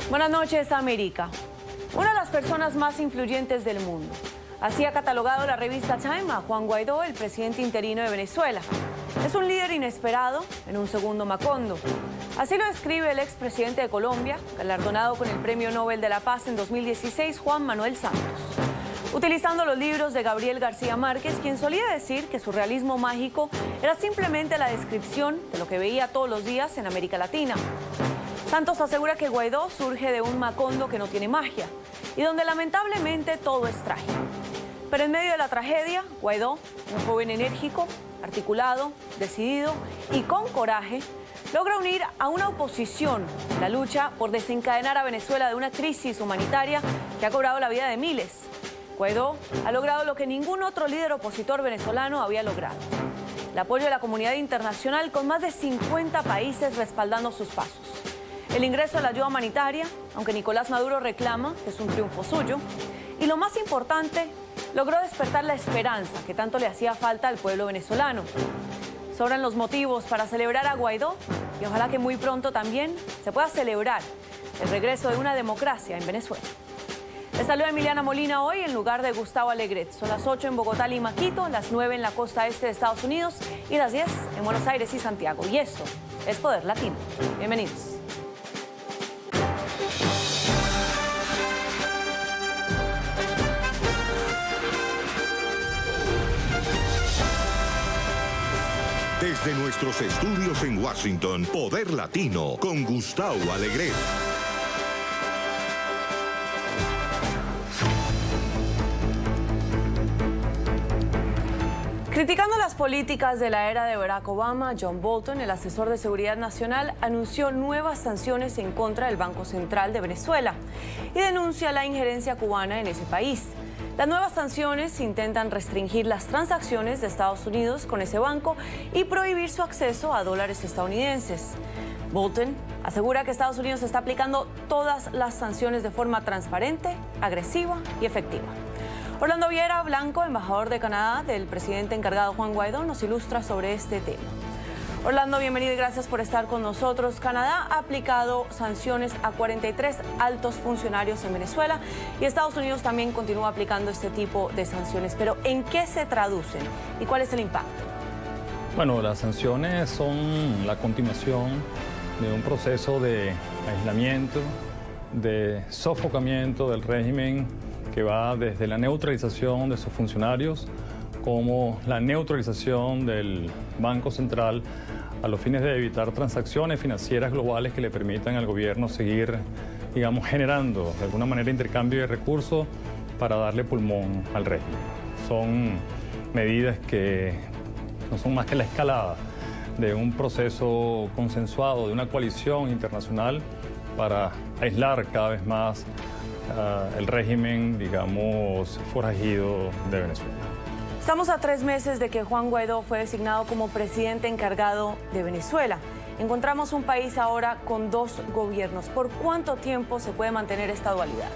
Buenas noches, América. Una de las personas más influyentes del mundo. Así ha catalogado la revista Time a Juan Guaidó, el presidente interino de Venezuela. Es un líder inesperado en un segundo Macondo. Así lo describe el expresidente de Colombia, galardonado con el Premio Nobel de la Paz en 2016, Juan Manuel Santos. Utilizando los libros de Gabriel García Márquez, quien solía decir que su realismo mágico era simplemente la descripción de lo que veía todos los días en América Latina. Santos asegura que Guaidó surge de un Macondo que no tiene magia y donde lamentablemente todo es trágico. Pero en medio de la tragedia, Guaidó, un joven enérgico, articulado, decidido y con coraje, logra unir a una oposición en la lucha por desencadenar a Venezuela de una crisis humanitaria que ha cobrado la vida de miles. Guaidó ha logrado lo que ningún otro líder opositor venezolano había logrado: el apoyo de la comunidad internacional, con más de 50 países respaldando sus pasos. El ingreso de la ayuda humanitaria, aunque Nicolás Maduro reclama que es un triunfo suyo. Y lo más importante, logró despertar la esperanza que tanto le hacía falta al pueblo venezolano. Sobran los motivos para celebrar a Guaidó y ojalá que muy pronto también se pueda celebrar el regreso de una democracia en Venezuela. Les saluda Emiliana Molina hoy en lugar de Gustavo Alegret. Son las 8 en Bogotá, Lima, Quito, las 9 en la costa este de Estados Unidos y las 10 en Buenos Aires y Santiago. Y esto es Poder Latino. Bienvenidos. Desde nuestros estudios en Washington, Poder Latino, con Gustavo Alegret. Criticando las políticas de la era de Barack Obama, John Bolton, el asesor de Seguridad Nacional, anunció nuevas sanciones en contra del Banco Central de Venezuela y denuncia la injerencia cubana en ese país. Las nuevas sanciones intentan restringir las transacciones de Estados Unidos con ese banco y prohibir su acceso a dólares estadounidenses. Bolton asegura que Estados Unidos está aplicando todas las sanciones de forma transparente, agresiva y efectiva. Orlando Viera Blanco, embajador de Canadá del presidente encargado Juan Guaidó, nos ilustra sobre este tema. Orlando, bienvenido y gracias por estar con nosotros. Canadá ha aplicado sanciones a 43 altos funcionarios en Venezuela y Estados Unidos también continúa aplicando este tipo de sanciones. Pero ¿en qué se traducen y cuál es el impacto? Bueno, las sanciones son la continuación de un proceso de aislamiento, de sofocamiento del régimen que va desde la neutralización de sus funcionarios como la neutralización del Banco Central a los fines de evitar transacciones financieras globales que le permitan al gobierno seguir, digamos, generando de alguna manera intercambio de recursos para darle pulmón al régimen. Son medidas que no son más que la escalada de un proceso consensuado, de una coalición internacional para aislar cada vez más el régimen, digamos, forajido de Venezuela. Estamos a 3 meses de que Juan Guaidó fue designado como presidente encargado de Venezuela. Encontramos un país ahora con 2 gobiernos. ¿Por cuánto tiempo se puede mantener esta dualidad?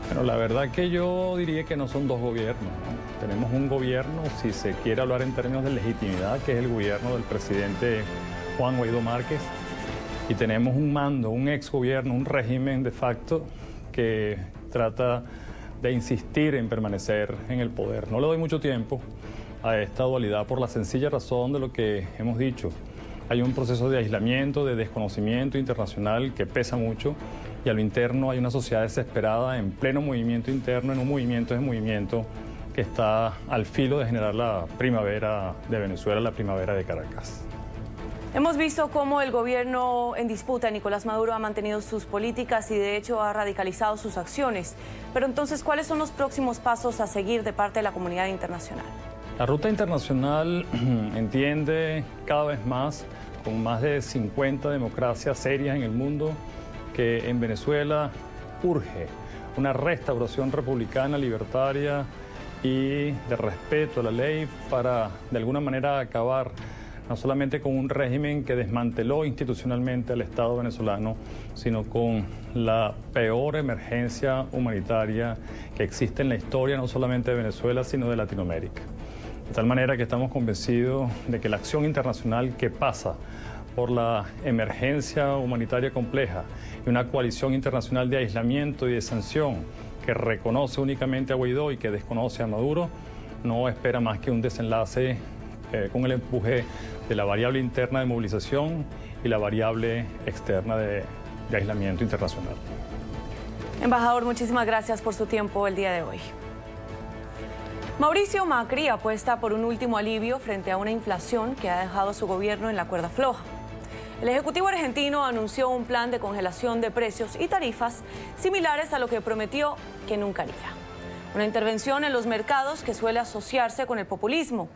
Bueno, la verdad que yo diría que no son 2 gobiernos, ¿no? Tenemos un gobierno, si se quiere hablar en términos de legitimidad, que es el gobierno del presidente Juan Guaidó Márquez, y tenemos un mando, un exgobierno, un régimen de facto que trata de insistir en permanecer en el poder. No le doy mucho tiempo a esta dualidad por la sencilla razón de lo que hemos dicho. Hay un proceso de aislamiento, de desconocimiento internacional que pesa mucho, y a lo interno hay una sociedad desesperada en pleno movimiento interno, en un movimiento que está al filo de generar la primavera de Venezuela, la primavera de Caracas. Hemos visto cómo el gobierno en disputa, Nicolás Maduro, ha mantenido sus políticas y de hecho ha radicalizado sus acciones. Pero entonces, ¿cuáles son los próximos pasos a seguir de parte de la comunidad internacional? La ruta internacional entiende cada vez más, con más de 50 democracias serias en el mundo, que en Venezuela urge una restauración republicana, libertaria y de respeto a la ley para, de alguna manera, acabar no solamente con un régimen que desmanteló institucionalmente al Estado venezolano, sino con la peor emergencia humanitaria que existe en la historia, no solamente de Venezuela, sino de Latinoamérica. De tal manera que estamos convencidos de que la acción internacional que pasa por la emergencia humanitaria compleja y una coalición internacional de aislamiento y de sanción que reconoce únicamente a Guaidó y que desconoce a Maduro, no espera más que un desenlace con el empuje de la variable interna de movilización y la variable externa de aislamiento internacional. Embajador, muchísimas gracias por su tiempo el día de hoy. Mauricio Macri apuesta por un último alivio frente a una inflación que ha dejado a su gobierno en la cuerda floja. El Ejecutivo argentino anunció un plan de congelación de precios y tarifas similares a lo que prometió que nunca haría. Una intervención en los mercados que suele asociarse con el populismo.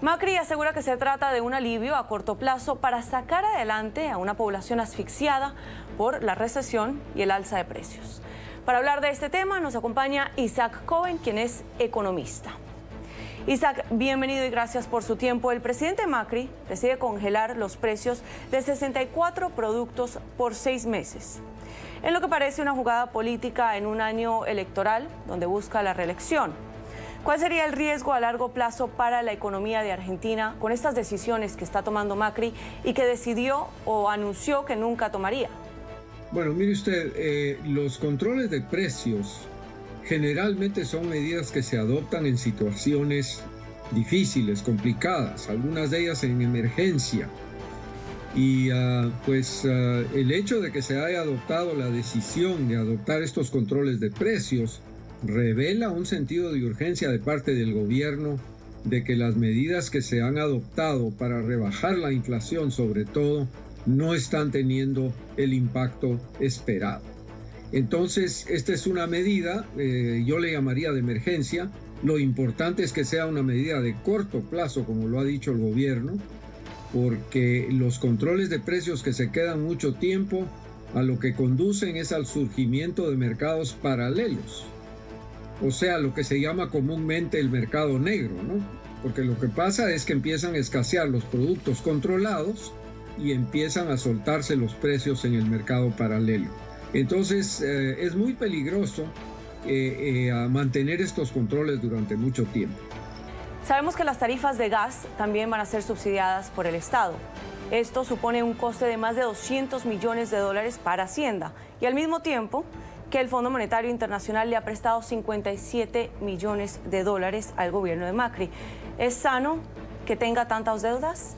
Macri asegura que se trata de un alivio a corto plazo para sacar adelante a una población asfixiada por la recesión y el alza de precios. Para hablar de este tema nos acompaña Isaac Cohen, quien es economista. Isaac, bienvenido y gracias por su tiempo. El presidente Macri decide congelar los precios de 64 productos por 6 meses, en lo que parece una jugada política en un año electoral donde busca la reelección. ¿Cuál sería el riesgo a largo plazo para la economía de Argentina con estas decisiones que está tomando Macri y que decidió o anunció que nunca tomaría? Bueno, mire usted, los controles de precios generalmente son medidas que se adoptan en situaciones difíciles, complicadas, algunas de ellas en emergencia. Y el hecho de que se haya adoptado la decisión de adoptar estos controles de precios revela un sentido de urgencia de parte del gobierno de que las medidas que se han adoptado para rebajar la inflación, sobre todo, no están teniendo el impacto esperado. Entonces, esta es una medida, yo le llamaría de emergencia. Lo importante es que sea una medida de corto plazo, como lo ha dicho el gobierno, porque los controles de precios que se quedan mucho tiempo a lo que conducen es al surgimiento de mercados paralelos. O sea, lo que se llama comúnmente el mercado negro, ¿no? Porque lo que pasa es que empiezan a escasear los productos controlados y empiezan a soltarse los precios en el mercado paralelo. Entonces, es muy peligroso mantener estos controles durante mucho tiempo. Sabemos que las tarifas de gas también van a ser subsidiadas por el Estado. Esto supone un coste de más de $200 millones para Hacienda y al mismo tiempo que el Fondo Monetario Internacional le ha prestado $57 millones al gobierno de Macri. ¿Es sano que tenga tantas deudas?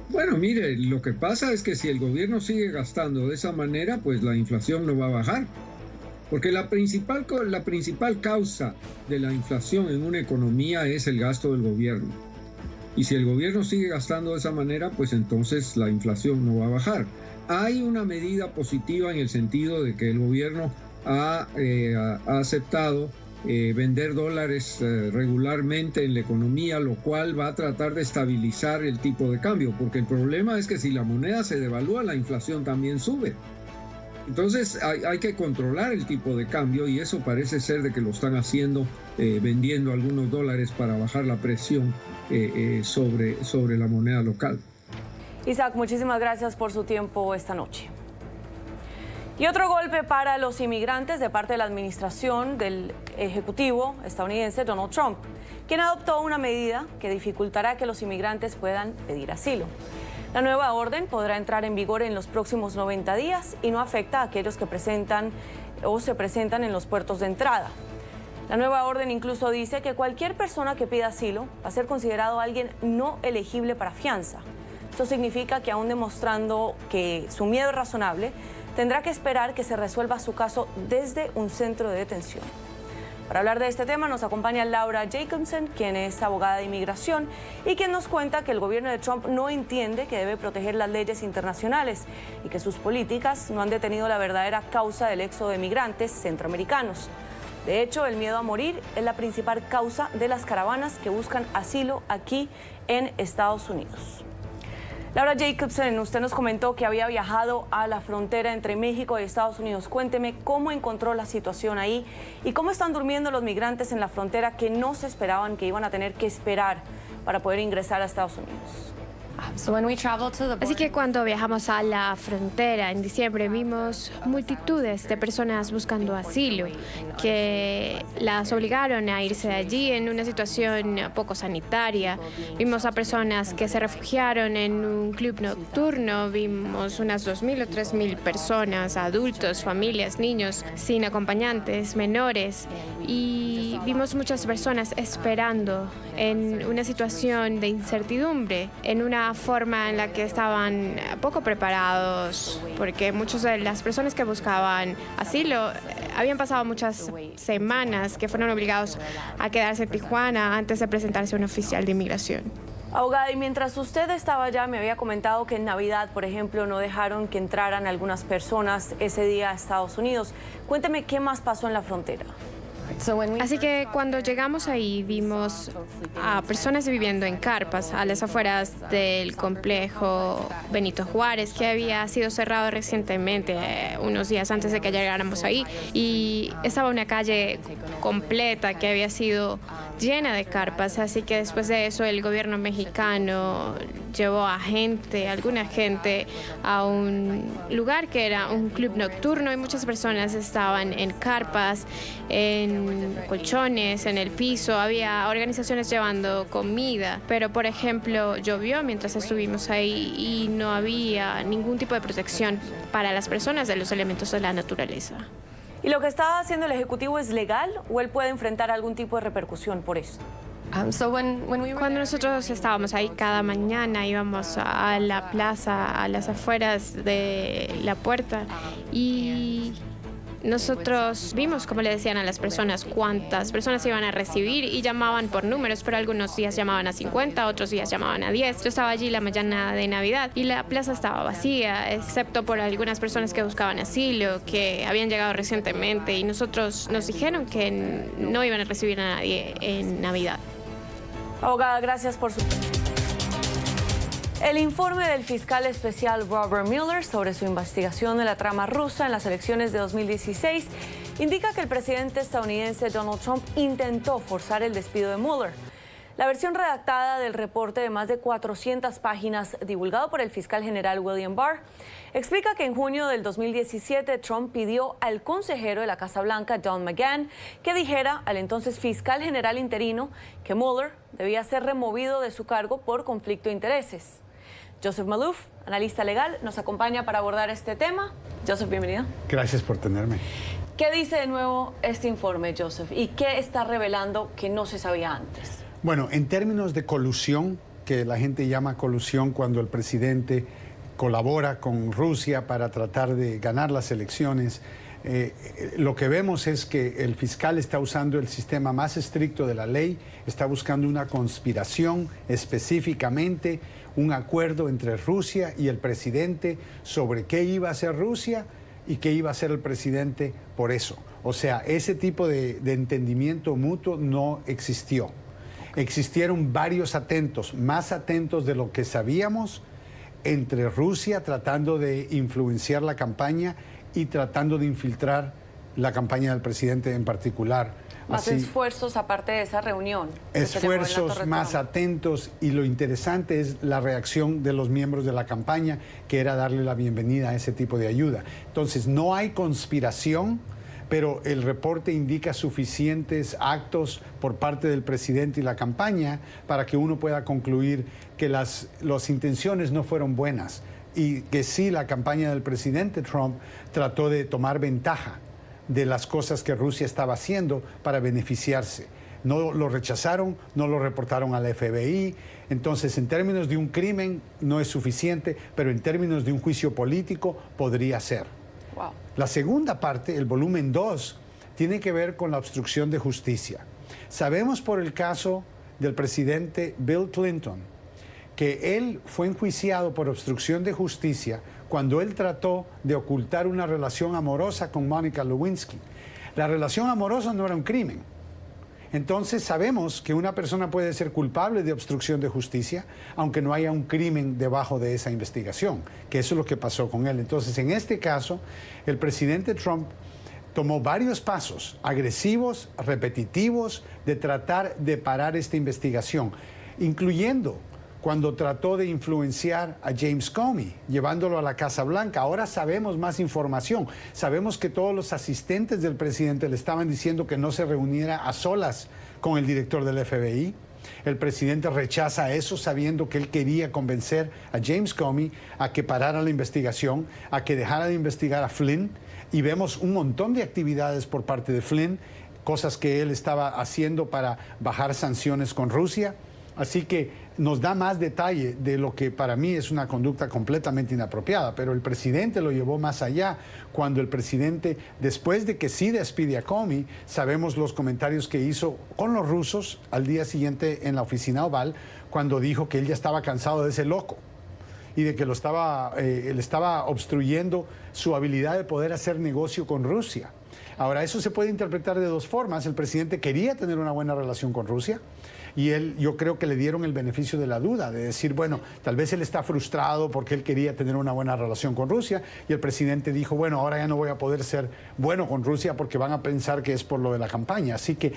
Bueno, mire, lo que pasa es que si el gobierno sigue gastando de esa manera, pues la inflación no va a bajar. Porque la principal causa de la inflación en una economía es el gasto del gobierno. Y si el gobierno sigue gastando de esa manera, pues entonces la inflación no va a bajar. Hay una medida positiva en el sentido de que el gobierno ha aceptado vender dólares regularmente en la economía, lo cual va a tratar de estabilizar el tipo de cambio, porque el problema es que si la moneda se devalúa, la inflación también sube. Entonces hay que controlar el tipo de cambio y eso parece ser de que lo están haciendo vendiendo algunos dólares para bajar la presión sobre la moneda local. Isaac, muchísimas gracias por su tiempo esta noche. Y otro golpe para los inmigrantes de parte de la administración del ejecutivo estadounidense Donald Trump, quien adoptó una medida que dificultará que los inmigrantes puedan pedir asilo. La nueva orden podrá entrar en vigor en los próximos 90 días y no afecta a aquellos que presentan o se presentan en los puertos de entrada. La nueva orden incluso dice que cualquier persona que pida asilo va a ser considerado alguien no elegible para fianza. Esto significa que aún demostrando que su miedo es razonable, tendrá que esperar que se resuelva su caso desde un centro de detención. Para hablar de este tema nos acompaña Laura Jacobson, quien es abogada de inmigración y quien nos cuenta que el gobierno de Trump no entiende que debe proteger las leyes internacionales y que sus políticas no han detenido la verdadera causa del éxodo de migrantes centroamericanos. De hecho, el miedo a morir es la principal causa de las caravanas que buscan asilo aquí en Estados Unidos. Laura Jacobson, usted nos comentó que había viajado a la frontera entre México y Estados Unidos. Cuénteme cómo encontró la situación ahí y cómo están durmiendo los migrantes en la frontera que no se esperaban que iban a tener que esperar para poder ingresar a Estados Unidos. Así que cuando viajamos a la frontera en diciembre vimos multitudes de personas buscando asilo que las obligaron a irse de allí en una situación poco sanitaria. Vimos a personas que se refugiaron en un club nocturno, vimos unas 2.000 o 3.000 personas, adultos, familias, niños, sin acompañantes, menores, y vimos muchas personas esperando en una situación de incertidumbre, en una forma en la que estaban poco preparados, porque muchas de las personas que buscaban asilo habían pasado muchas semanas que fueron obligados a quedarse en Tijuana antes de presentarse a un oficial de inmigración. Abogada, y mientras usted estaba allá, me había comentado que en Navidad, por ejemplo, no dejaron que entraran algunas personas ese día a Estados Unidos. Cuénteme qué más pasó en la frontera. Así que cuando llegamos ahí vimos a personas viviendo en carpas a las afueras del complejo Benito Juárez, que había sido cerrado recientemente, unos días antes de que llegáramos ahí, y estaba una calle completa que había sido llena de carpas. Así que después de eso el gobierno mexicano llevó a alguna gente a un lugar que era un club nocturno, y muchas personas estaban en carpas, en colchones, en el piso. Había organizaciones llevando comida, pero por ejemplo llovió mientras estuvimos ahí y no había ningún tipo de protección para las personas de los elementos de la naturaleza. ¿Y lo que está haciendo el Ejecutivo es legal o él puede enfrentar algún tipo de repercusión por esto? Cuando nosotros estábamos ahí cada mañana, íbamos a la plaza, a las afueras de la puerta, y nosotros vimos, como le decían a las personas, cuántas personas iban a recibir, y llamaban por números, pero algunos días llamaban a 50, otros días llamaban a 10. Yo estaba allí la mañana de Navidad y la plaza estaba vacía, excepto por algunas personas que buscaban asilo, que habían llegado recientemente, y nosotros nos dijeron que no iban a recibir a nadie en Navidad. Abogada, gracias por su... El informe del fiscal especial Robert Mueller sobre su investigación de la trama rusa en las elecciones de 2016 indica que el presidente estadounidense Donald Trump intentó forzar el despido de Mueller. La versión redactada del reporte de más de 400 páginas divulgado por el fiscal general William Barr explica que en junio del 2017 Trump pidió al consejero de la Casa Blanca, Don McGahn, que dijera al entonces fiscal general interino que Mueller debía ser removido de su cargo por conflicto de intereses. Joseph Maloof, analista legal, nos acompaña para abordar este tema. Joseph, bienvenido. Gracias por tenerme. ¿Qué dice de nuevo este informe, Joseph? ¿Y qué está revelando que no se sabía antes? Bueno, en términos de colusión, que la gente llama colusión cuando el presidente colabora con Rusia para tratar de ganar las elecciones, lo que vemos es que el fiscal está usando el sistema más estricto de la ley, está buscando una conspiración, específicamente un acuerdo entre Rusia y el presidente sobre qué iba a hacer Rusia y qué iba a hacer el presidente por eso. O sea, ese tipo de entendimiento mutuo no existió. Existieron varios atentos, más atentos de lo que sabíamos, entre Rusia tratando de influenciar la campaña y tratando de infiltrar la campaña del presidente en particular. Más esfuerzos aparte de esa reunión. Esfuerzos más atentos, y lo interesante es la reacción de los miembros de la campaña, que era darle la bienvenida a ese tipo de ayuda. Entonces, no hay conspiración, pero el reporte indica suficientes actos por parte del presidente y la campaña para que uno pueda concluir que las intenciones no fueron buenas, y que sí, la campaña del presidente Trump trató de tomar ventaja de las cosas que Rusia estaba haciendo para beneficiarse. No lo rechazaron, no lo reportaron a la FBI. Entonces, en términos de un crimen no es suficiente, pero en términos de un juicio político podría ser. Wow. La segunda parte, el volumen 2, tiene que ver con la obstrucción de justicia. Sabemos por el caso del presidente Bill Clinton que él fue enjuiciado por obstrucción de justicia cuando él trató de ocultar una relación amorosa con Monica Lewinsky. La relación amorosa no era un crimen. Entonces sabemos que una persona puede ser culpable de obstrucción de justicia, aunque no haya un crimen debajo de esa investigación, que eso es lo que pasó con él. Entonces, en este caso, el presidente Trump tomó varios pasos agresivos, repetitivos, de tratar de parar esta investigación, incluyendo cuando trató de influenciar a James Comey, llevándolo a la Casa Blanca. Ahora sabemos más información. Sabemos que todos los asistentes del presidente le estaban diciendo que no se reuniera a solas con el director del FBI. El presidente rechaza eso sabiendo que él quería convencer a James Comey a que parara la investigación, a que dejara de investigar a Flynn. Y vemos un montón de actividades por parte de Flynn, cosas que él estaba haciendo para bajar sanciones con Rusia. Así que nos da más detalle de lo que para mí es una conducta completamente inapropiada, pero el presidente lo llevó más allá cuando el presidente, después de que sí despide a Comey, sabemos los comentarios que hizo con los rusos al día siguiente en la oficina Oval, cuando dijo que él ya estaba cansado de ese loco y de que le estaba obstruyendo su habilidad de poder hacer negocio con Rusia. Ahora, eso se puede interpretar de dos formas. El presidente quería tener una buena relación con Rusia y yo creo que le dieron el beneficio de la duda, de decir, bueno, tal vez él está frustrado porque él quería tener una buena relación con Rusia y el presidente dijo, bueno, ahora ya no voy a poder ser bueno con Rusia porque van a pensar que es por lo de la campaña. Así que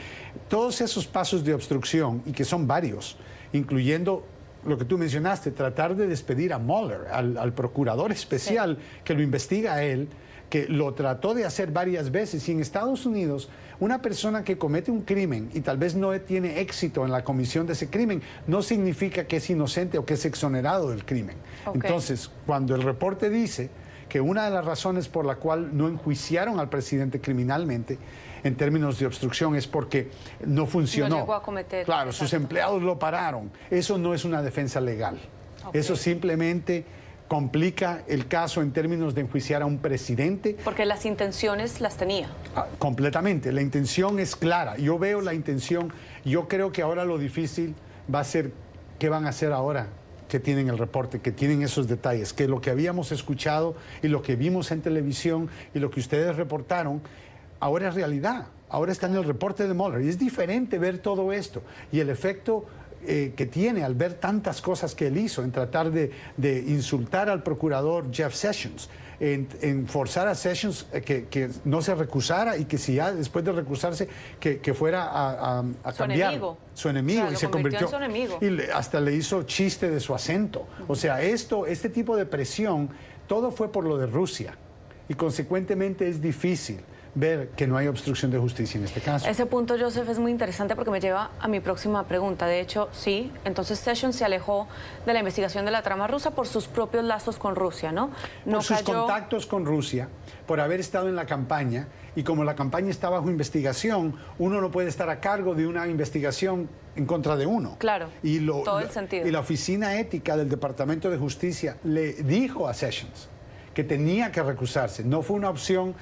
todos esos pasos de obstrucción, y que son varios, incluyendo lo que tú mencionaste, tratar de despedir a Mueller, al procurador especial que lo investiga a él, que lo trató de hacer varias veces. Y en Estados Unidos, una persona que comete un crimen y tal vez no tiene éxito en la comisión de ese crimen, no significa que es inocente o que es exonerado del crimen. Entonces, cuando el reporte dice que una de las razones por la cual no enjuiciaron al presidente criminalmente en términos de obstrucción es porque no funcionó. No llegó a cometer. Claro, sus empleados lo pararon. Eso no es una defensa legal. Eso simplemente complica el caso en términos de enjuiciar a un presidente. Porque las intenciones las tenía. Completamente, la intención es clara. Yo veo la intención, yo creo que ahora lo difícil va a ser qué van a hacer ahora que tienen el reporte, que tienen esos detalles, que lo que habíamos escuchado y lo que vimos en televisión y lo que ustedes reportaron, ahora es realidad, ahora está en el reporte de Mueller. Y es diferente ver todo esto y el efecto que tiene al ver tantas cosas que él hizo, en tratar de insultar al procurador Jeff Sessions, en forzar a Sessions que no se recusara y que si ya después de recusarse que fuera a cambiar su enemigo, o sea, y se convirtió en su enemigo. Y hasta le hizo chiste de su acento. O sea, este tipo de presión, todo fue por lo de Rusia y consecuentemente es difícil ver que no hay obstrucción de justicia en este caso. Ese punto, Joseph, es muy interesante porque me lleva a mi próxima pregunta. De hecho, sí, entonces Sessions se alejó de la investigación de la trama rusa por sus propios lazos con Rusia, ¿no? Por sus contactos con Rusia, por haber estado en la campaña, y como la campaña está bajo investigación, uno no puede estar a cargo de una investigación en contra de uno. Claro, todo el sentido. Y la Oficina Ética del Departamento de Justicia le dijo a Sessions que tenía que recusarse. No fue una opción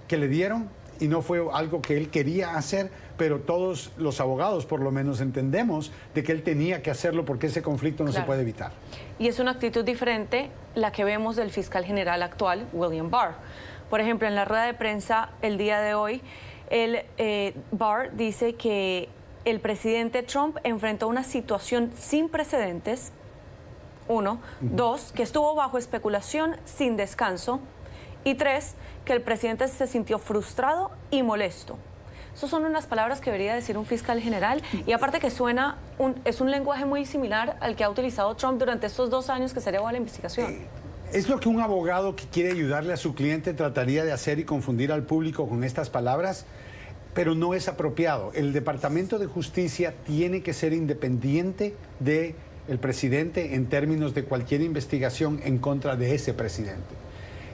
que le dieron y no fue algo que él quería hacer, pero todos los abogados por lo menos entendemos de que él tenía que hacerlo porque ese conflicto no se puede evitar. Y es una actitud diferente la que vemos del fiscal general actual, William Barr. Por ejemplo, en la rueda de prensa el día de hoy, Barr dice que el presidente Trump enfrentó una situación sin precedentes, 1, 2, que estuvo bajo especulación sin descanso, y 3, que el presidente se sintió frustrado y molesto. Esas son unas palabras que debería decir un fiscal general, y aparte que es un lenguaje muy similar al que ha utilizado Trump durante estos 2 años que se llevó a la investigación. Es lo que un abogado que quiere ayudarle a su cliente trataría de hacer y confundir al público con estas palabras, pero no es apropiado. El Departamento de Justicia tiene que ser independiente del presidente en términos de cualquier investigación en contra de ese presidente.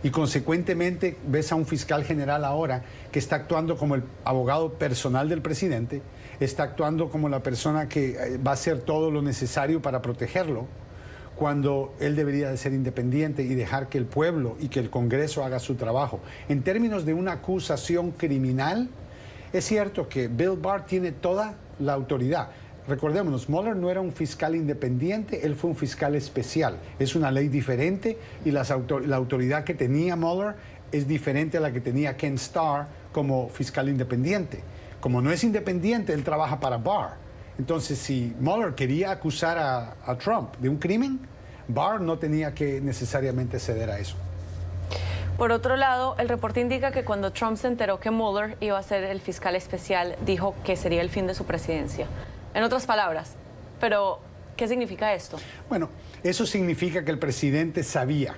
Y consecuentemente ves a un fiscal general ahora que está actuando como el abogado personal del presidente, está actuando como la persona que va a hacer todo lo necesario para protegerlo, cuando él debería de ser independiente y dejar que el pueblo y que el Congreso haga su trabajo. En términos de una acusación criminal, es cierto que Bill Barr tiene toda la autoridad. Recordémonos, Mueller no era un fiscal independiente, él fue un fiscal especial. Es una ley diferente y la autoridad que tenía Mueller es diferente a la que tenía Ken Starr como fiscal independiente. Como no es independiente, él trabaja para Barr. Entonces, si Mueller quería acusar a Trump de un crimen, Barr no tenía que necesariamente ceder a eso. Por otro lado, el reporte indica que cuando Trump se enteró que Mueller iba a ser el fiscal especial, dijo que sería el fin de su presidencia. En otras palabras, pero ¿Qué significa esto? Bueno, eso significa que el presidente sabía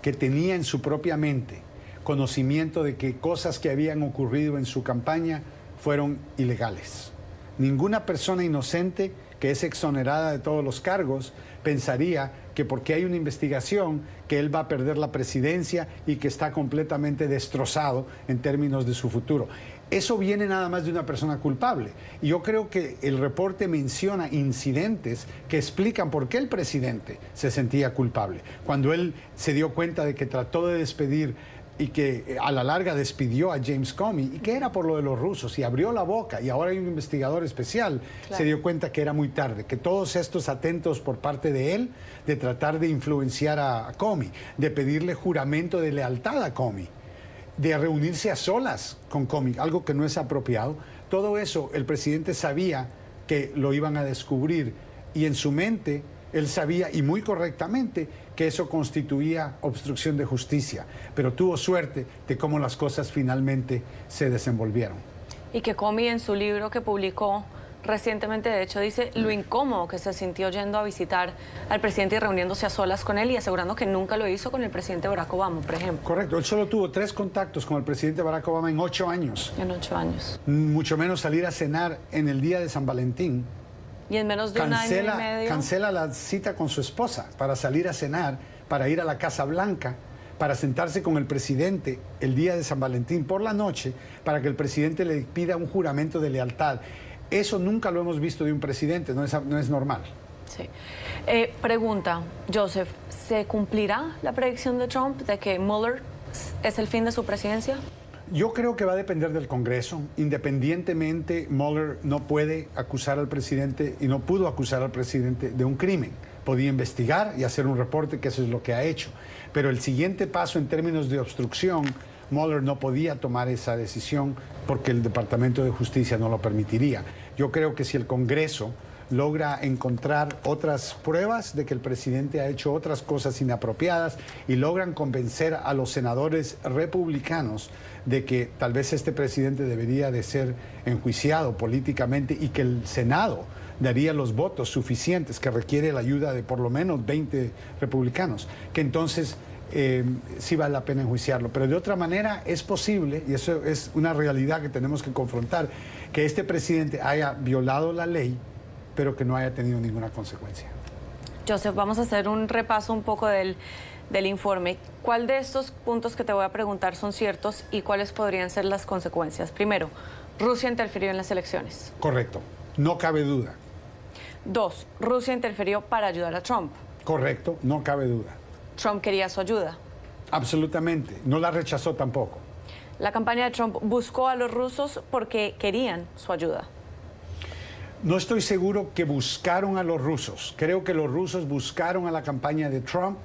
que tenía en su propia mente conocimiento de que cosas que habían ocurrido en su campaña fueron ilegales. Ninguna persona inocente que es exonerada de todos los cargos pensaría que porque hay una investigación que él va a perder la presidencia y que está completamente destrozado en términos de su futuro. Eso viene nada más de una persona culpable. Y yo creo que el reporte menciona incidentes que explican por qué el presidente se sentía culpable. Cuando él se dio cuenta de que trató de despedir y que a la larga despidió a James Comey, y que era por lo de los rusos, y abrió la boca, y ahora hay un investigador especial, claro, se dio cuenta que era muy tarde, que todos estos atentos por parte de él, de tratar de influenciar a Comey, de pedirle juramento de lealtad a Comey, de reunirse a solas con Comey, algo que no es apropiado, todo eso el presidente sabía que lo iban a descubrir, y en su mente él sabía, y muy correctamente, que eso constituía obstrucción de justicia, pero tuvo suerte de cómo las cosas finalmente se desenvolvieron. Y que Comey, en su libro que publicó recientemente, de hecho, dice lo incómodo que se sintió yendo a visitar al presidente y reuniéndose a solas con él, y asegurando que nunca lo hizo con el presidente Barack Obama, por ejemplo. Correcto, él solo tuvo 3 contactos con el presidente Barack Obama en 8 años. En 8 años. Mucho menos salir a cenar en el día de San Valentín. Y en menos de un año y medio... Cancela la cita con su esposa para salir a cenar, para ir a la Casa Blanca, para sentarse con el presidente el día de San Valentín por la noche, para que el presidente le pida un juramento de lealtad. Eso nunca lo hemos visto de un presidente, no es normal. Sí. Pregunta, Joseph, ¿se cumplirá la predicción de Trump de que Mueller es el fin de su presidencia? Yo creo que va a depender del Congreso. Independientemente, Mueller no puede acusar al presidente y no pudo acusar al presidente de un crimen. Podía investigar y hacer un reporte, que eso es lo que ha hecho. Pero el siguiente paso en términos de obstrucción, Mueller no podía tomar esa decisión porque el Departamento de Justicia no lo permitiría. Yo creo que si el Congreso logra encontrar otras pruebas de que el presidente ha hecho otras cosas inapropiadas y logran convencer a los senadores republicanos de que tal vez este presidente debería de ser enjuiciado políticamente y que el Senado daría los votos suficientes que requiere la ayuda de por lo menos 20 republicanos, que entonces sí vale la pena enjuiciarlo. Pero de otra manera es posible, y eso es una realidad que tenemos que confrontar, que este presidente haya violado la ley, pero que no haya tenido ninguna consecuencia. Joseph, vamos a hacer un repaso un poco del informe. ¿Cuál de estos puntos que te voy a preguntar son ciertos y cuáles podrían ser las consecuencias? Primero, Rusia interfirió en las elecciones. Correcto, no cabe duda. 2, Rusia interfirió para ayudar a Trump. Correcto, no cabe duda. Trump quería su ayuda. Absolutamente, no la rechazó tampoco. La campaña de Trump buscó a los rusos porque querían su ayuda. No estoy seguro que buscaron a los rusos. Creo que los rusos buscaron a la campaña de Trump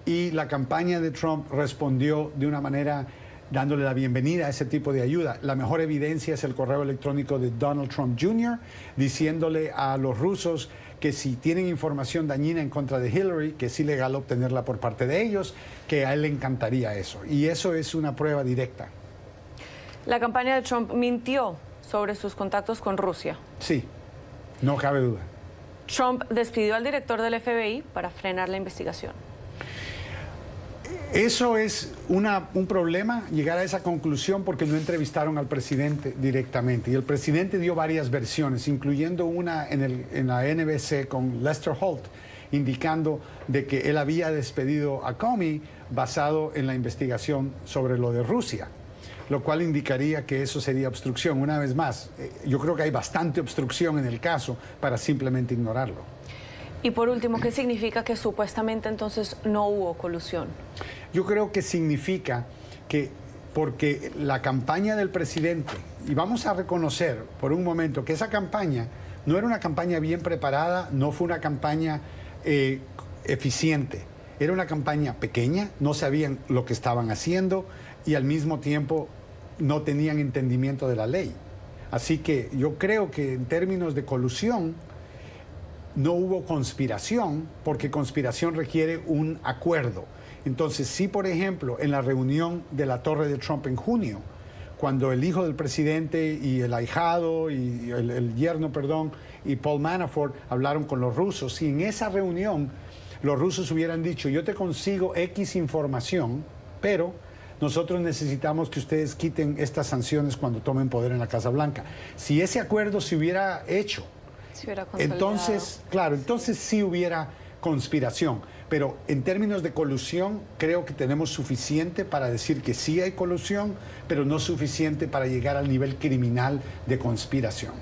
y la campaña de Trump respondió de una manera dándole la bienvenida a ese tipo de ayuda. La mejor evidencia es el correo electrónico de Donald Trump Jr. diciéndole a los rusos que si tienen información dañina en contra de Hillary, que es ilegal obtenerla por parte de ellos, que a él le encantaría eso. Y eso es una prueba directa. La campaña de Trump mintió sobre sus contactos con Rusia. Sí. No cabe duda. Trump despidió al director del FBI para frenar la investigación. Eso es un problema, llegar a esa conclusión, porque no entrevistaron al presidente directamente. Y el presidente dio varias versiones, incluyendo una en la NBC con Lester Holt, indicando de que él había despedido a Comey basado en la investigación sobre lo de Rusia, lo cual indicaría que eso sería obstrucción. Una vez más, yo creo que hay bastante obstrucción en el caso para simplemente ignorarlo. Y por último, ¿qué significa que supuestamente entonces no hubo colusión? Yo creo que significa que porque la campaña del presidente, y vamos a reconocer por un momento que esa campaña no era una campaña bien preparada, no fue una campaña eficiente, era una campaña pequeña, no sabían lo que estaban haciendo y al mismo tiempo no tenían entendimiento de la ley. Así que yo creo que en términos de colusión no hubo conspiración, porque conspiración requiere un acuerdo. Entonces, si por ejemplo en la reunión de la Torre de Trump en junio, cuando el hijo del presidente y el ahijado y el yerno, perdón, y Paul Manafort hablaron con los rusos. Si en esa reunión los rusos hubieran dicho, yo te consigo X información, pero nosotros necesitamos que ustedes quiten estas sanciones cuando tomen poder en la Casa Blanca. Si ese acuerdo se hubiera hecho, entonces, claro, entonces sí hubiera conspiración. Pero en términos de colusión, creo que tenemos suficiente para decir que sí hay colusión, pero no suficiente para llegar al nivel criminal de conspiración.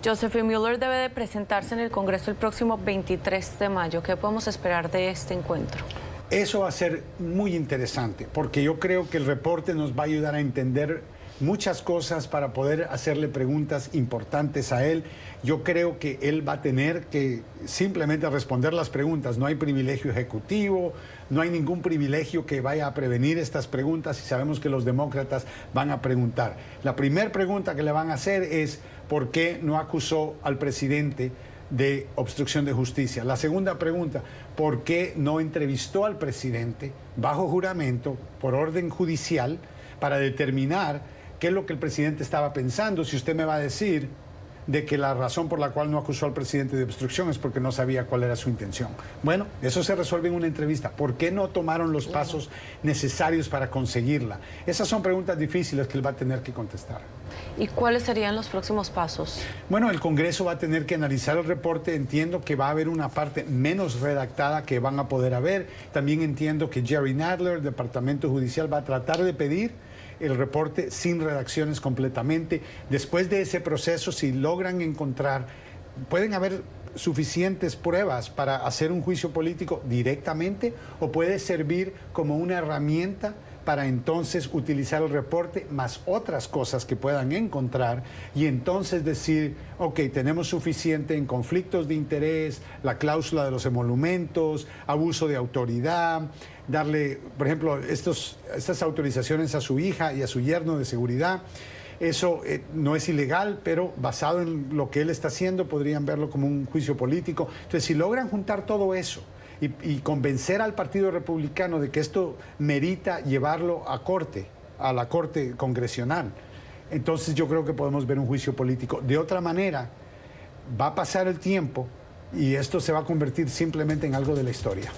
Joseph Mueller debe de presentarse en el Congreso el próximo 23 de mayo. ¿Qué podemos esperar de este encuentro? Eso va a ser muy interesante, porque yo creo que el reporte nos va a ayudar a entender muchas cosas para poder hacerle preguntas importantes a él. Yo creo que él va a tener que simplemente responder las preguntas. No hay privilegio ejecutivo, no hay ningún privilegio que vaya a prevenir estas preguntas, y sabemos que los demócratas van a preguntar. La primera pregunta que le van a hacer es ¿por qué no acusó al presidente de obstrucción de justicia? La segunda pregunta, ¿por qué no entrevistó al presidente bajo juramento por orden judicial para determinar qué es lo que el presidente estaba pensando? Si usted me va a decir de que la razón por la cual no acusó al presidente de obstrucción es porque no sabía cuál era su intención. Bueno, eso se resuelve en una entrevista. ¿Por qué no tomaron los pasos necesarios para conseguirla? Esas son preguntas difíciles que él va a tener que contestar. ¿Y cuáles serían los próximos pasos? Bueno, el Congreso va a tener que analizar el reporte. Entiendo que va a haber una parte menos redactada que van a poder haber. También entiendo que Jerry Nadler, del Departamento Judicial, va a tratar de pedir el reporte sin redacciones completamente. Después de ese proceso, si logran encontrar, pueden haber suficientes pruebas para hacer un juicio político directamente, o puede servir como una herramienta para entonces utilizar el reporte más otras cosas que puedan encontrar y entonces decir, ok, tenemos suficiente en conflictos de interés, la cláusula de los emolumentos, abuso de autoridad, darle, por ejemplo, estas autorizaciones a su hija y a su yerno de seguridad. Eso no es ilegal, pero basado en lo que él está haciendo, podrían verlo como un juicio político. Entonces, si logran juntar todo eso y convencer al Partido Republicano de que esto merita llevarlo a la Corte Congresional, entonces yo creo que podemos ver un juicio político. De otra manera, va a pasar el tiempo y esto se va a convertir simplemente en algo de la historia.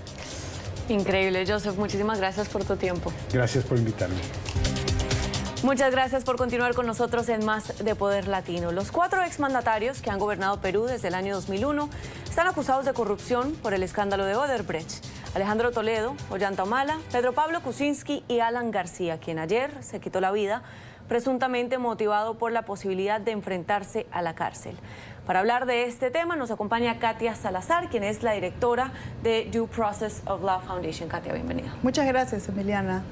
Increíble, Joseph. Muchísimas gracias por tu tiempo. Gracias por invitarme. Muchas gracias por continuar con nosotros en Más de Poder Latino. Los 4 exmandatarios que han gobernado Perú desde el año 2001 están acusados de corrupción por el escándalo de Odebrecht. Alejandro Toledo, Ollanta Humala, Pedro Pablo Kuczynski y Alan García, quien ayer se quitó la vida, presuntamente motivado por la posibilidad de enfrentarse a la cárcel. Para hablar de este tema nos acompaña Katia Salazar, quien es la directora de Due Process of Law Foundation. Katia, bienvenida. Muchas gracias, Emiliana.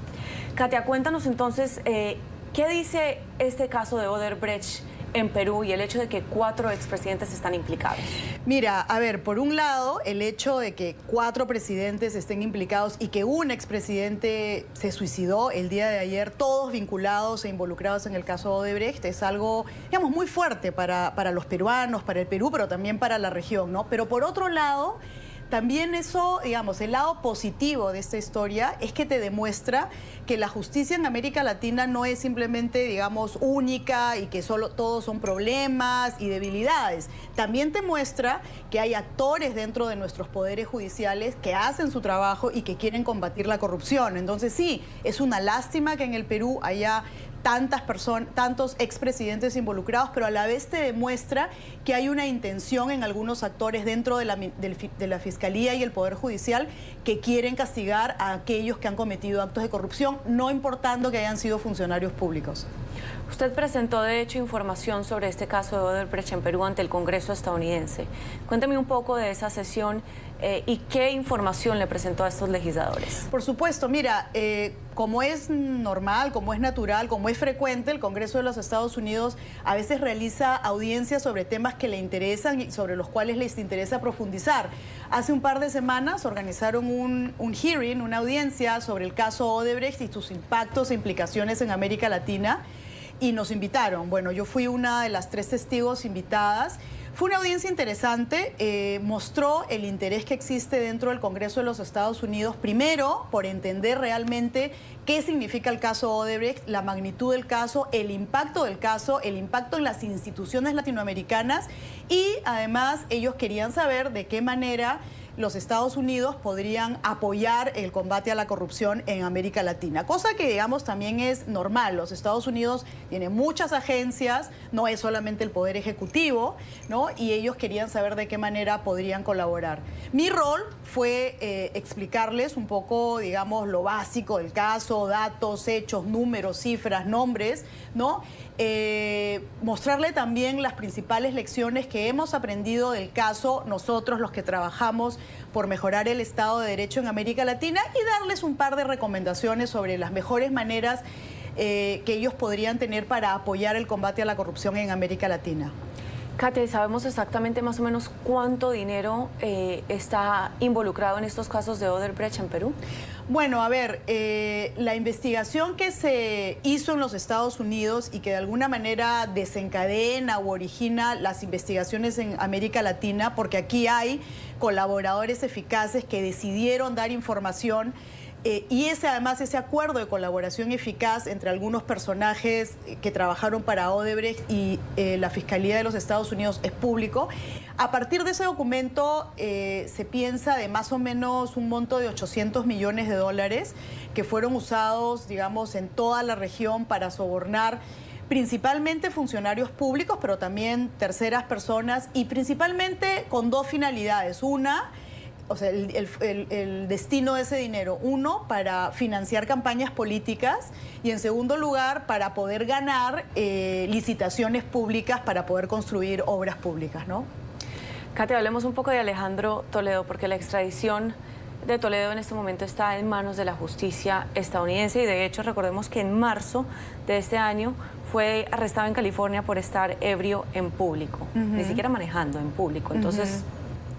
Katia, cuéntanos entonces, ¿qué dice este caso de Odebrecht en Perú y el hecho de que 4 expresidentes están implicados? Mira, a ver, por un lado, el hecho de que 4 presidentes estén implicados y que un expresidente se suicidó el día de ayer, todos vinculados e involucrados en el caso Odebrecht, es algo, digamos, muy fuerte para los peruanos, para el Perú, pero también para la región, ¿no? Pero por otro lado, también eso, digamos, el lado positivo de esta historia es que te demuestra que la justicia en América Latina no es simplemente, digamos, única y que solo todos son problemas y debilidades. También te muestra que hay actores dentro de nuestros poderes judiciales que hacen su trabajo y que quieren combatir la corrupción. Entonces sí, es una lástima que en el Perú haya tantos expresidentes involucrados, pero a la vez te demuestra que hay una intención en algunos actores dentro de la Fiscalía y el Poder Judicial que quieren castigar a aquellos que han cometido actos de corrupción, no importando que hayan sido funcionarios públicos. Usted presentó, de hecho, información sobre este caso de Odebrecht en Perú ante el Congreso estadounidense. Cuéntame un poco de esa sesión y qué información le presentó a estos legisladores. Por supuesto, mira, como es normal, como es natural, como es frecuente, el Congreso de los Estados Unidos a veces realiza audiencias sobre temas que le interesan y sobre los cuales les interesa profundizar. Hace un par de semanas organizaron un hearing, una audiencia sobre el caso Odebrecht y sus impactos e implicaciones en América Latina. y nos invitaron. Bueno, yo fui una de las 3 testigos invitadas. Fue una audiencia interesante, mostró el interés que existe dentro del Congreso de los Estados Unidos, primero por entender realmente qué significa el caso Odebrecht, la magnitud del caso, el impacto en las instituciones latinoamericanas y además ellos querían saber de qué manera los Estados Unidos podrían apoyar el combate a la corrupción en América Latina, cosa que digamos también es normal. Los Estados Unidos tienen muchas agencias, no es solamente el Poder Ejecutivo, ¿no? Y ellos querían saber de qué manera podrían colaborar. Mi rol fue explicarles un poco, digamos, lo básico del caso, datos, hechos, números, cifras, nombres, ¿no? Mostrarle también las principales lecciones que hemos aprendido del caso nosotros, los que trabajamos por mejorar el Estado de Derecho en América Latina y darles un par de recomendaciones sobre las mejores maneras que ellos podrían tener para apoyar el combate a la corrupción en América Latina. Kate, ¿sabemos exactamente más o menos cuánto dinero está involucrado en estos casos de Odebrecht en Perú? Bueno, a ver, la investigación que se hizo en los Estados Unidos y que de alguna manera desencadena o origina las investigaciones en América Latina, porque aquí hay colaboradores eficaces que decidieron dar información y además ese acuerdo de colaboración eficaz entre algunos personajes que trabajaron para Odebrecht y la Fiscalía de los Estados Unidos es público. A partir de ese documento se piensa de más o menos un monto de $800 millones que fueron usados, digamos, en toda la región para sobornar principalmente funcionarios públicos, pero también terceras personas y principalmente con 2 finalidades. Una, o sea, el destino de ese dinero, uno, para financiar campañas políticas y en segundo lugar, para poder ganar licitaciones públicas para poder construir obras públicas, ¿no? Kate, hablemos un poco de Alejandro Toledo, porque la extradición de Toledo en este momento está en manos de la justicia estadounidense y de hecho recordemos que en marzo de este año fue arrestado en California por estar ebrio en público, ni siquiera manejando en público. Entonces,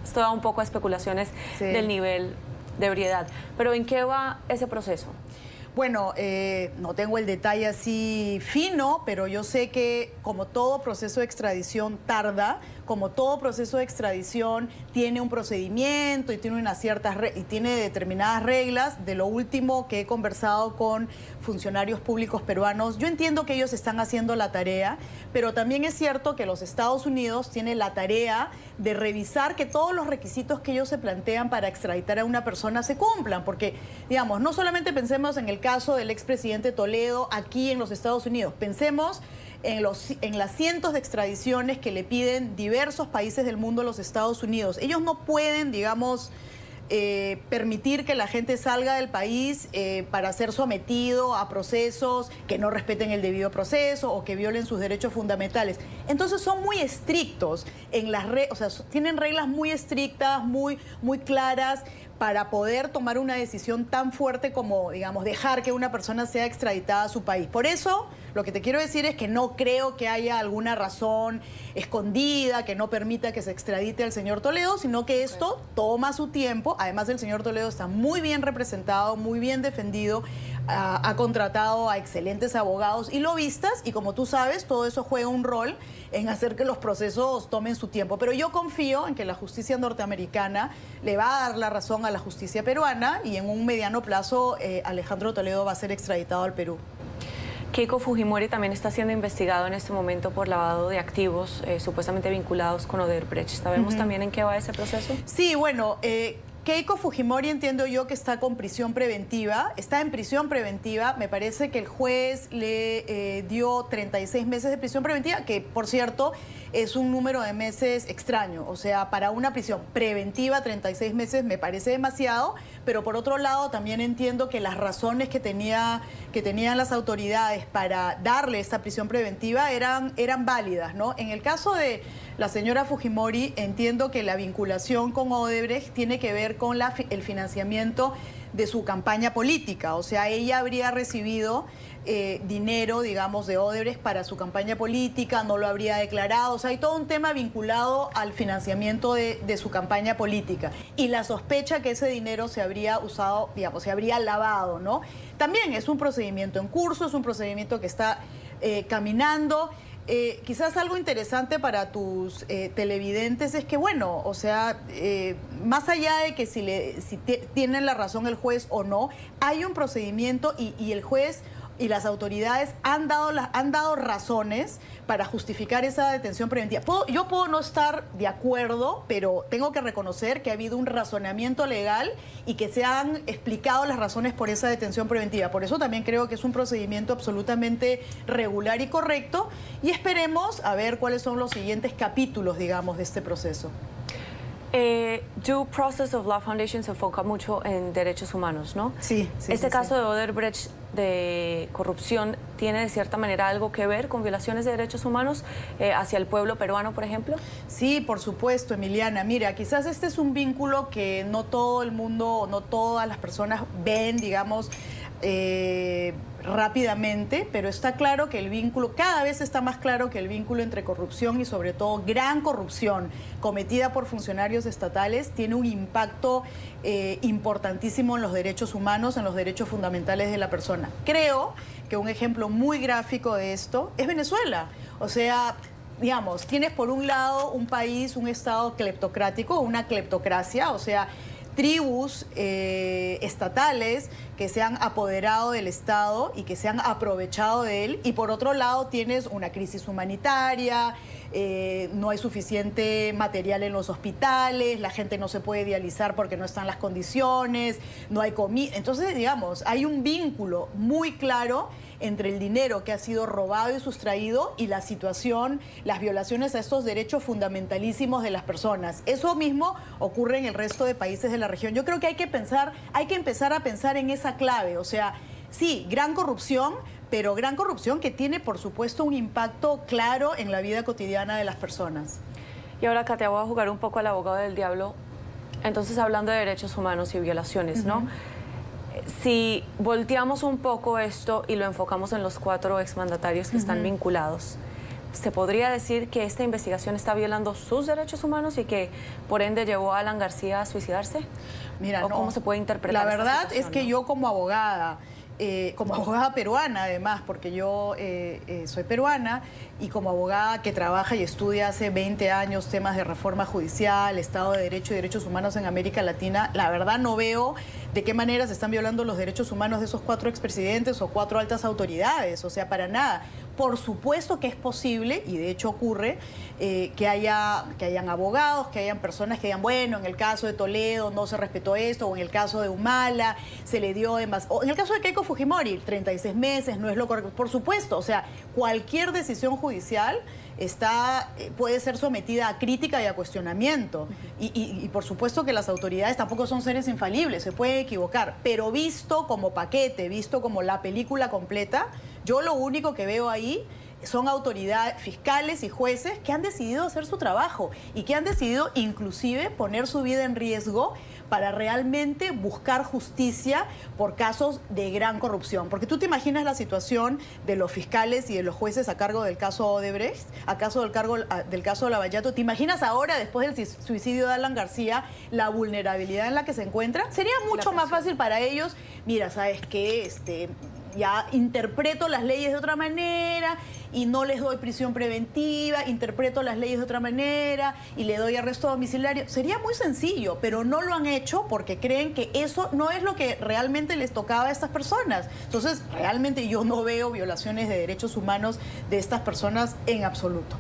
esto da un poco a especulaciones del nivel de ebriedad. Pero ¿en qué va ese proceso? Bueno, no tengo el detalle así fino, pero yo sé que como todo proceso de extradición tarda, como todo proceso de extradición tiene un procedimiento y tiene determinadas reglas. De lo último que he conversado con funcionarios públicos peruanos, yo entiendo que ellos están haciendo la tarea, pero también es cierto que los Estados Unidos tienen la tarea de revisar que todos los requisitos que ellos se plantean para extraditar a una persona se cumplan, porque, digamos, no solamente pensemos en el caso del expresidente Toledo aquí en los Estados Unidos, pensemos en las cientos de extradiciones que le piden diversos países del mundo a los Estados Unidos. Ellos no pueden, digamos, permitir que la gente salga del país para ser sometido a procesos que no respeten el debido proceso o que violen sus derechos fundamentales. Entonces son muy estrictos en las o sea, tienen reglas muy estrictas, muy claras para poder tomar una decisión tan fuerte como, digamos, dejar que una persona sea extraditada a su país. Por eso, lo que te quiero decir es que no creo que haya alguna razón escondida que no permita que se extradite al señor Toledo, sino que esto toma su tiempo. Además, el señor Toledo está muy bien representado, muy bien defendido, ha contratado a excelentes abogados y lobistas, y como tú sabes, todo eso juega un rol en hacer que los procesos tomen su tiempo. Pero yo confío en que la justicia norteamericana le va a dar la razón a la justicia peruana y en un mediano plazo Alejandro Toledo va a ser extraditado al Perú. Keiko Fujimori también está siendo investigado en este momento por lavado de activos supuestamente vinculados con Odebrecht. ¿Sabemos también en qué va ese proceso? Sí, bueno, Keiko Fujimori entiendo yo que está con prisión preventiva, está en prisión preventiva. Me parece que el juez le dio 36 meses de prisión preventiva, que por cierto es un número de meses extraño. O sea, para una prisión preventiva 36 meses me parece demasiado, pero por otro lado también entiendo que las razones que tenían las autoridades para darle esta prisión preventiva eran válidas, ¿no? En el caso de la señora Fujimori, entiendo que la vinculación con Odebrecht tiene que ver con el financiamiento de su campaña política. O sea, ella habría recibido dinero, digamos, de Odebrecht para su campaña política, no lo habría declarado. O sea, hay todo un tema vinculado al financiamiento de su campaña política. Y la sospecha que ese dinero se habría usado, digamos, se habría lavado, ¿no? También es un procedimiento en curso, es un procedimiento que está caminando. Quizás algo interesante para tus televidentes es que, bueno, o sea, más allá de que si tiene la razón el juez o no, hay un procedimiento y el juez y las autoridades han dado razones para justificar esa detención preventiva. Yo puedo no estar de acuerdo, pero tengo que reconocer que ha habido un razonamiento legal y que se han explicado las razones por esa detención preventiva. Por eso también creo que es un procedimiento absolutamente regular y correcto, y esperemos a ver cuáles son los siguientes capítulos, digamos, de este proceso. Due Process of Law Foundation se enfoca mucho en derechos humanos, ¿no? Sí. Este caso de Odebrecht de corrupción tiene de cierta manera algo que ver con violaciones de derechos humanos hacia el pueblo peruano, por ejemplo. Sí, por supuesto, Emiliana. Mira, quizás este es un vínculo que no todo el mundo, no todas las personas ven, digamos, rápidamente, pero está claro que el vínculo, cada vez está más claro que el vínculo entre corrupción y sobre todo gran corrupción cometida por funcionarios estatales tiene un impacto importantísimo en los derechos humanos, en los derechos fundamentales de la persona. Creo que un ejemplo muy gráfico de esto es Venezuela. O sea, digamos, tienes por un lado un país, un estado cleptocrático, una cleptocracia, o sea, tribus estatales que se han apoderado del Estado y que se han aprovechado de él, y por otro lado tienes una crisis humanitaria, no hay suficiente material en los hospitales, la gente no se puede dializar porque no están las condiciones, no hay comida. Entonces, digamos, hay un vínculo muy claro entre el dinero que ha sido robado y sustraído y la situación, las violaciones a estos derechos fundamentalísimos de las personas. Eso mismo ocurre en el resto de países de la región. Yo creo que hay que empezar a pensar en esa clave. O sea, sí, gran corrupción, pero gran corrupción que tiene, por supuesto, un impacto claro en la vida cotidiana de las personas. Y ahora, Katia, voy a jugar un poco al abogado del diablo. Entonces, hablando de derechos humanos y violaciones, ¿no? Si volteamos un poco esto y lo enfocamos en los 4 exmandatarios que están vinculados, ¿se podría decir que esta investigación está violando sus derechos humanos y que por ende llevó a Alan García a suicidarse? Mira, ¿O cómo se puede interpretar la verdad esta situación, es que ¿no? yo como abogada peruana además, porque yo soy peruana, y como abogada que trabaja y estudia hace 20 años temas de reforma judicial, Estado de Derecho y derechos humanos en América Latina, la verdad no veo de qué manera se están violando los derechos humanos de esos 4 expresidentes o 4 altas autoridades, o sea, para nada. Por supuesto que es posible, y de hecho ocurre, que hayan abogados, que hayan personas que digan, bueno, en el caso de Toledo no se respetó esto, o en el caso de Humala se le dio más, o en el caso de Keiko Fujimori, 36 meses no es lo correcto. Por supuesto, o sea, cualquier decisión judicial puede ser sometida a crítica y a cuestionamiento. Y por supuesto que las autoridades tampoco son seres infalibles, se pueden equivocar, pero visto como paquete, visto como la película completa, yo lo único que veo ahí son autoridades, fiscales y jueces que han decidido hacer su trabajo y que han decidido inclusive poner su vida en riesgo para realmente buscar justicia por casos de gran corrupción. Porque tú te imaginas la situación de los fiscales y de los jueces a cargo del caso Odebrecht, del caso Lavallato. ¿Te imaginas ahora, después del suicidio de Alan García, la vulnerabilidad en la que se encuentra? Sería mucho más fácil para ellos. Mira, ¿sabes qué? Ya interpreto las leyes de otra manera y no les doy prisión preventiva, interpreto las leyes de otra manera y le doy arresto domiciliario. Sería muy sencillo, pero no lo han hecho porque creen que eso no es lo que realmente les tocaba a estas personas. Entonces, realmente yo no veo violaciones de derechos humanos de estas personas en absoluto.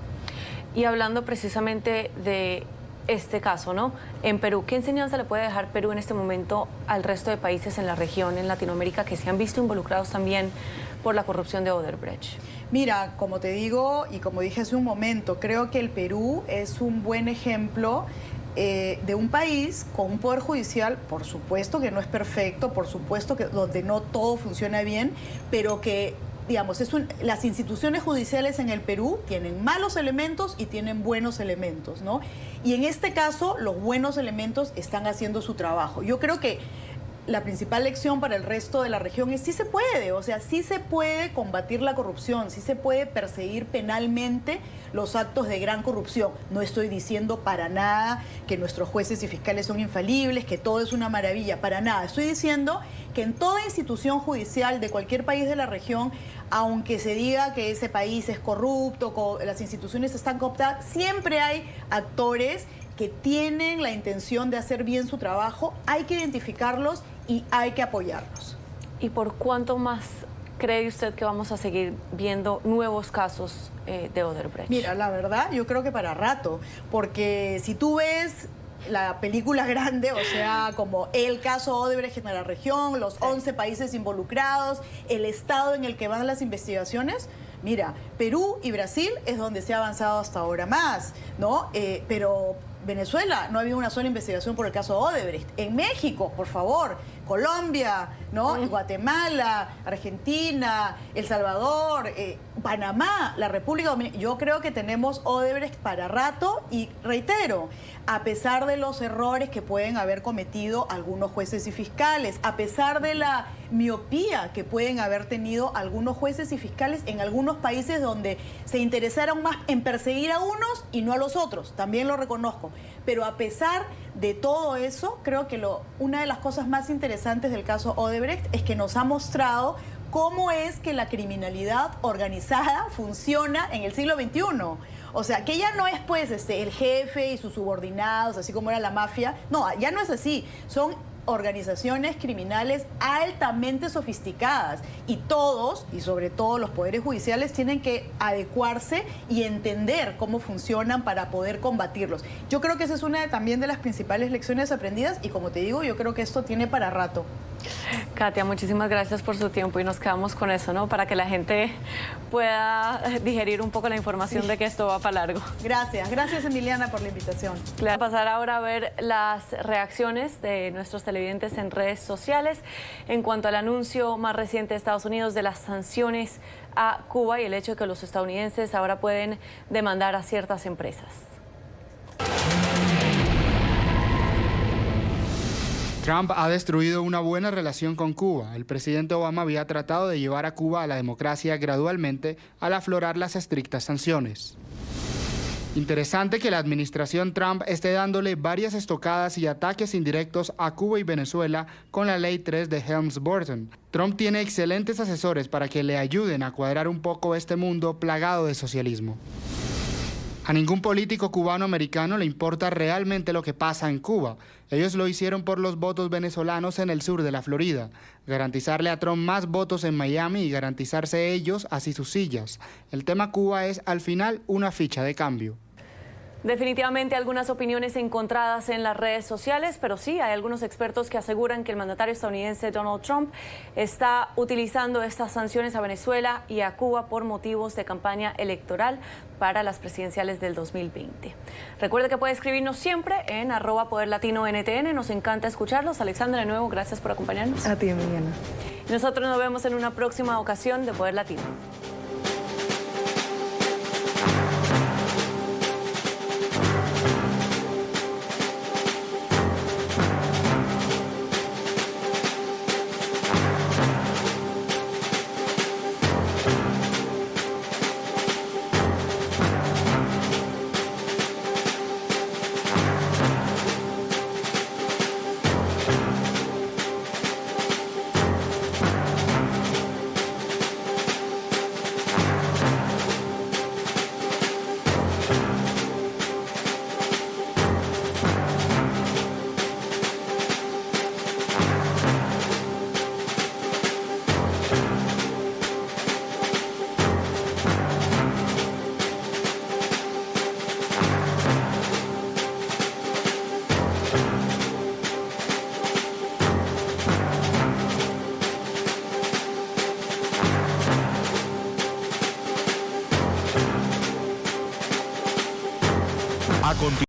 Y hablando precisamente de este caso, ¿no? En Perú, ¿qué enseñanza le puede dejar Perú en este momento al resto de países en la región, en Latinoamérica, que se han visto involucrados también por la corrupción de Odebrecht? Mira, como te digo y como dije hace un momento, creo que el Perú es un buen ejemplo de un país con un poder judicial, por supuesto que no es perfecto, por supuesto que donde no todo funciona bien, pero que, digamos, las instituciones judiciales en el Perú tienen malos elementos y tienen buenos elementos, ¿no? Y en este caso, los buenos elementos están haciendo su trabajo. Yo creo que la principal lección para el resto de la región es sí se puede, o sea, sí se puede combatir la corrupción, sí se puede perseguir penalmente los actos de gran corrupción. No estoy diciendo para nada que nuestros jueces y fiscales son infalibles, que todo es una maravilla, para nada. Estoy diciendo que en toda institución judicial de cualquier país de la región, aunque se diga que ese país es corrupto, las instituciones están cooptadas, siempre hay actores que tienen la intención de hacer bien su trabajo, hay que identificarlos y hay que apoyarlos. ¿Y por cuánto más cree usted que vamos a seguir viendo nuevos casos de Odebrecht? Mira, la verdad, yo creo que para rato, porque si tú ves la película grande, o sea, como el caso Odebrecht en la región, los 11 países involucrados, el estado en el que van las investigaciones, mira, Perú y Brasil es donde se ha avanzado hasta ahora más, ¿no? Pero Venezuela, no había una sola investigación por el caso Odebrecht. En México, por favor, Colombia, ¿no? Guatemala, Argentina, El Salvador, Panamá, la República Dominicana. Yo creo que tenemos Odebrecht para rato y reitero, a pesar de los errores que pueden haber cometido algunos jueces y fiscales, a pesar de la miopía que pueden haber tenido algunos jueces y fiscales en algunos países donde se interesaron más en perseguir a unos y no a los otros, también lo reconozco. Pero a pesar de todo eso, creo que una de las cosas más interesantes del caso Odebrecht es que nos ha mostrado cómo es que la criminalidad organizada funciona en el siglo XXI. O sea, que ya no es pues el jefe y sus subordinados, así como era la mafia. No, ya no es así. Son organizaciones criminales altamente sofisticadas y todos, y sobre todo los poderes judiciales, tienen que adecuarse y entender cómo funcionan para poder combatirlos. Yo creo que esa es una también de las principales lecciones aprendidas y como te digo, yo creo que esto tiene para rato. Katia, muchísimas gracias por su tiempo y nos quedamos con eso, ¿no? Para que la gente pueda digerir un poco la información de que esto va para largo. Gracias, gracias Emiliana por la invitación. Claro. Pasar ahora a ver las reacciones de nuestros televidentes en redes sociales en cuanto al anuncio más reciente de Estados Unidos de las sanciones a Cuba y el hecho de que los estadounidenses ahora pueden demandar a ciertas empresas. Trump ha destruido una buena relación con Cuba. El presidente Obama había tratado de llevar a Cuba a la democracia gradualmente al aflorar las estrictas sanciones. Interesante que la administración Trump esté dándole varias estocadas y ataques indirectos a Cuba y Venezuela con la Ley 3 de Helms-Burton. Trump tiene excelentes asesores para que le ayuden a cuadrar un poco este mundo plagado de socialismo. A ningún político cubano-americano le importa realmente lo que pasa en Cuba. Ellos lo hicieron por los votos venezolanos en el sur de la Florida. Garantizarle a Trump más votos en Miami y garantizarse ellos así sus sillas. El tema Cuba es, al final, una ficha de cambio. Definitivamente algunas opiniones encontradas en las redes sociales, pero sí hay algunos expertos que aseguran que el mandatario estadounidense Donald Trump está utilizando estas sanciones a Venezuela y a Cuba por motivos de campaña electoral para las presidenciales del 2020. Recuerde que puede escribirnos siempre en @PoderLatinoNTN. Nos encanta escucharlos. Alexandra, de nuevo, gracias por acompañarnos. A ti, Emiliana. Nosotros nos vemos en una próxima ocasión de Poder Latino.